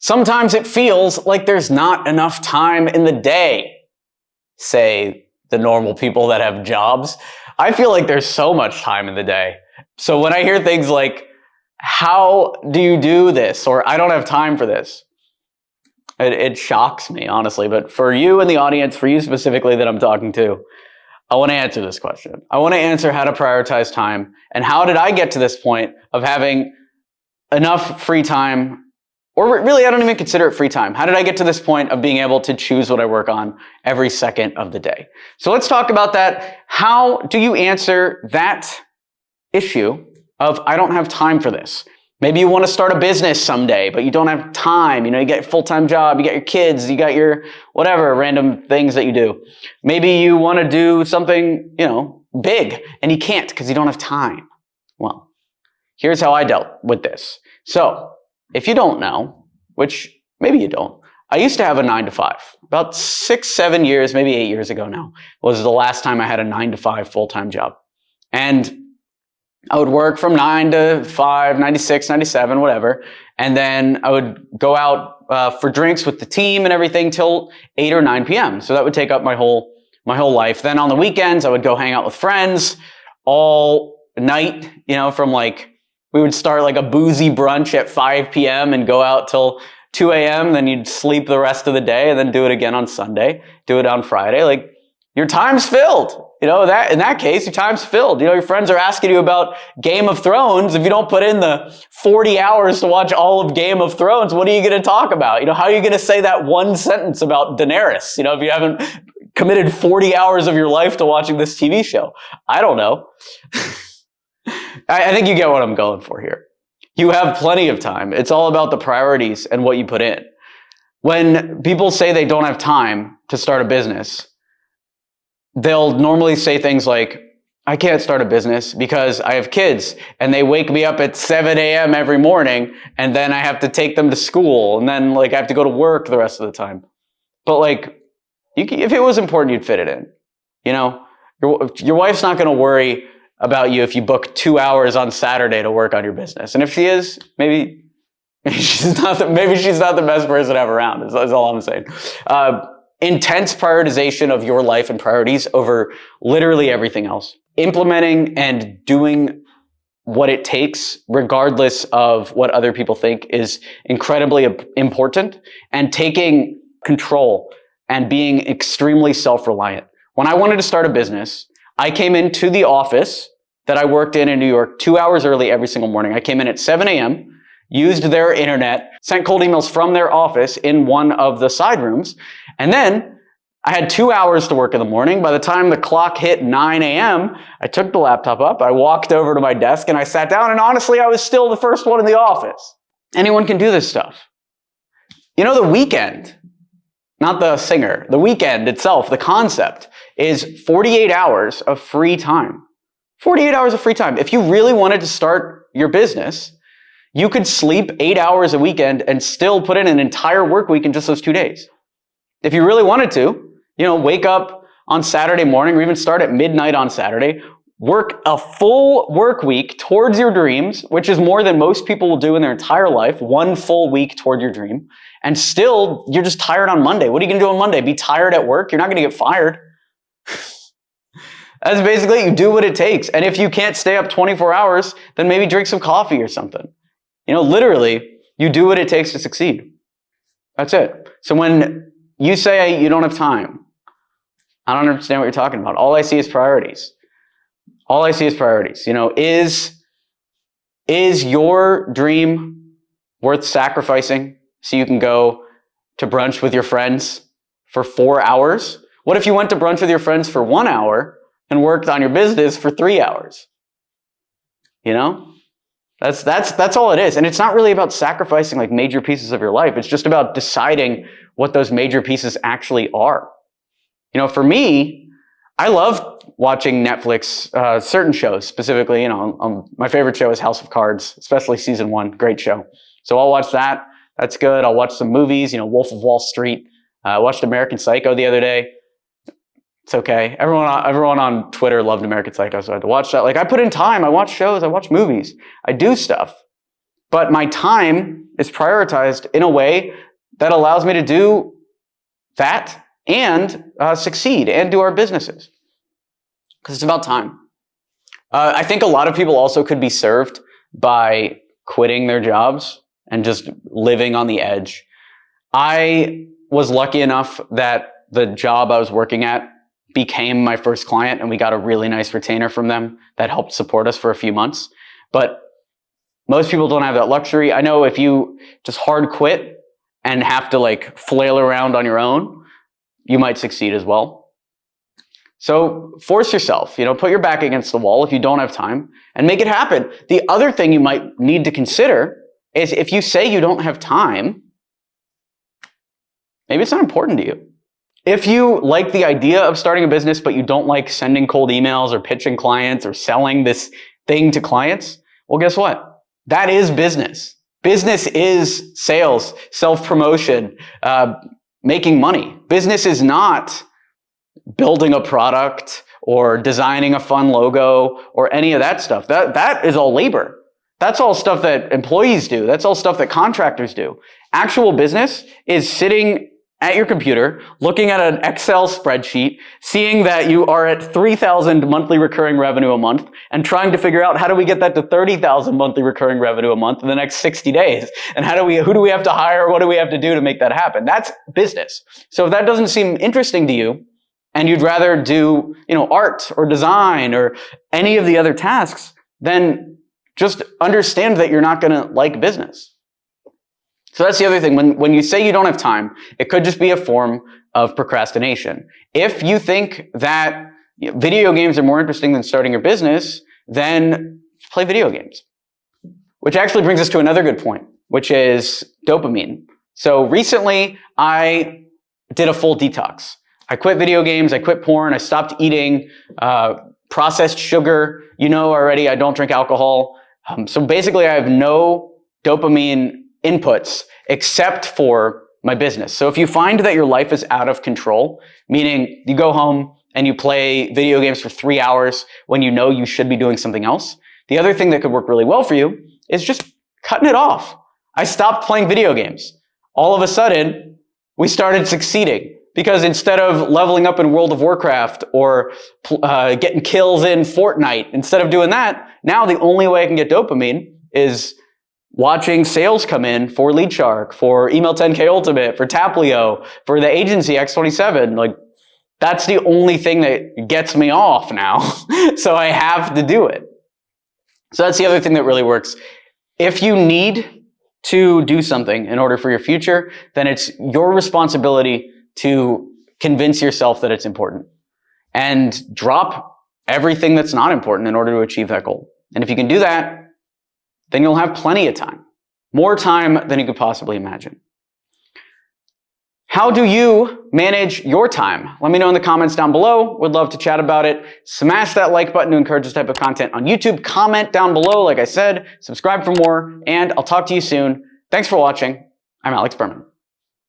Sometimes it feels like there's not enough time in the day, say the normal people that have jobs. I feel like there's so much time in the day. So when I hear things like, how do you do this? Or I don't have time for this. It shocks me, honestly. But for you in the audience, for you specifically that I'm talking to, I want to answer this question. I want to answer how to prioritize time and how did I get to this point of having enough free time, or really I don't even consider it free time. How did I get to this point of being able to choose what I work on every second of the day? So let's talk about that. How do you answer that issue of I don't have time for this? Maybe you want to start a business someday, but you don't have time. You know, you get a full-time job, you got your kids, you got your whatever random things that you do. Maybe you want to do something, big, and you can't because you don't have time. Well, here's how I dealt with this. So, if you don't know, which maybe you don't, I used to have a 9-to-5. About 6, 7 years, maybe 8 years ago now, was the last time I had a 9-to-5 full-time job. And I would work from 9 to 5, 96, 97, whatever. And then I would go out for drinks with the team and everything till 8 or 9 p.m. So that would take up my whole life. Then on the weekends, I would go hang out with friends all night, we would start like a boozy brunch at 5 p.m. and go out till 2 a.m. Then you'd sleep the rest of the day and then do it again on Sunday, do it on Friday. Like, your time's filled. In that case, your time's filled. Your friends are asking you about Game of Thrones. If you don't put in the 40 hours to watch all of Game of Thrones, what are you going to talk about? How are you going to say that one sentence about Daenerys? If you haven't committed 40 hours of your life to watching this TV show. I don't know. I think you get what I'm going for here. You have plenty of time. It's all about the priorities and what you put in. When people say they don't have time to start a business, they'll normally say things like, I can't start a business because I have kids and they wake me up at 7 a.m. every morning and then I have to take them to school and then I have to go to work the rest of the time. But if it was important, you'd fit it in. Your wife's not going to worry about you if you book 2 hours on Saturday to work on your business. And if she is, maybe she's not the best person to have around, is all I'm saying. Intense prioritization of your life and priorities over literally everything else. Implementing and doing what it takes, regardless of what other people think, is incredibly important. And taking control and being extremely self-reliant. When I wanted to start a business, I came into the office that I worked in New York 2 hours early every single morning. I came in at 7 a.m., used their internet, sent cold emails from their office in one of the side rooms, and then I had 2 hours to work in the morning. By the time the clock hit 9 a.m., I took the laptop up, I walked over to my desk, and I sat down, and honestly, I was still the first one in the office. Anyone can do this stuff. The Weeknd, not the singer, the Weeknd itself, the concept, is 48 hours of free time. 48 hours of free time. If you really wanted to start your business, you could sleep 8 hours a weekend and still put in an entire work week in just those 2 days. If you really wanted to, wake up on Saturday morning or even start at midnight on Saturday, work a full work week towards your dreams, which is more than most people will do in their entire life, one full week toward your dream, and still you're just tired on Monday. What are you going to do on Monday? Be tired at work? You're not going to get fired. That's basically it. You do what it takes. And if you can't stay up 24 hours, then maybe drink some coffee or something. Literally, you do what it takes to succeed. That's it. So when you say you don't have time, I don't understand what you're talking about. All I see is priorities. All I see is priorities. Is your dream worth sacrificing so you can go to brunch with your friends for 4 hours? What if you went to brunch with your friends for 1 hour and worked on your business for 3 hours? That's all it is. And it's not really about sacrificing major pieces of your life. It's just about deciding what those major pieces actually are. For me, I love watching Netflix, certain shows specifically. My favorite show is House of Cards, especially season 1. Great show. So I'll watch that. That's good. I'll watch some movies, Wolf of Wall Street. I watched American Psycho the other day. It's okay. Everyone on Twitter loved American Psycho, so I had to watch that. I put in time. I watch shows. I watch movies. I do stuff. But my time is prioritized in a way that allows me to do that and succeed and do our businesses. Because it's about time. I think a lot of people also could be served by quitting their jobs and just living on the edge. I was lucky enough that the job I was working at became my first client, and we got a really nice retainer from them that helped support us for a few months. But most people don't have that luxury. I know if you just hard quit and have to like flail around on your own, you might succeed as well. So force yourself, put your back against the wall if you don't have time and make it happen. The other thing you might need to consider is if you say you don't have time, maybe it's not important to you. If you like the idea of starting a business, but you don't like sending cold emails or pitching clients or selling this thing to clients, well, guess what? That is business. Business is sales, self-promotion, making money. Business is not building a product or designing a fun logo or any of that stuff. That is all labor. That's all stuff that employees do. That's all stuff that contractors do. Actual business is sitting at your computer, looking at an Excel spreadsheet, seeing that you are at 3,000 monthly recurring revenue a month, and trying to figure out how do we get that to 30,000 monthly recurring revenue a month in the next 60 days? And who do we have to hire? What do we have to do to make that happen? That's business. So if that doesn't seem interesting to you, and you'd rather do, art or design or any of the other tasks, then just understand that you're not going to like business. So that's the other thing. When you say you don't have time, it could just be a form of procrastination. If you think that video games are more interesting than starting your business, then play video games. Which actually brings us to another good point, which is dopamine. So recently, I did a full detox. I quit video games, I quit porn, I stopped eating processed sugar. You know already, I don't drink alcohol. So basically, I have no dopamine inputs except for my business. So if you find that your life is out of control, meaning you go home and you play video games for 3 hours when you know you should be doing something else, the other thing that could work really well for you is just cutting it off. I stopped playing video games. All of a sudden, we started succeeding because instead of leveling up in World of Warcraft or getting kills in Fortnite, instead of doing that, now the only way I can get dopamine is watching sales come in for LeadShark, for Email 10K Ultimate, for Taplio, for the agency X27. Like, that's the only thing that gets me off now. So I have to do it. So that's the other thing that really works. If you need to do something in order for your future, then it's your responsibility to convince yourself that it's important and drop everything that's not important in order to achieve that goal. And if you can do that, then you'll have plenty of time. More time than you could possibly imagine. How do you manage your time? Let me know in the comments down below. Would love to chat about it. Smash that like button to encourage this type of content on YouTube. Comment down below, like I said. Subscribe for more, and I'll talk to you soon. Thanks for watching. I'm Alex Berman.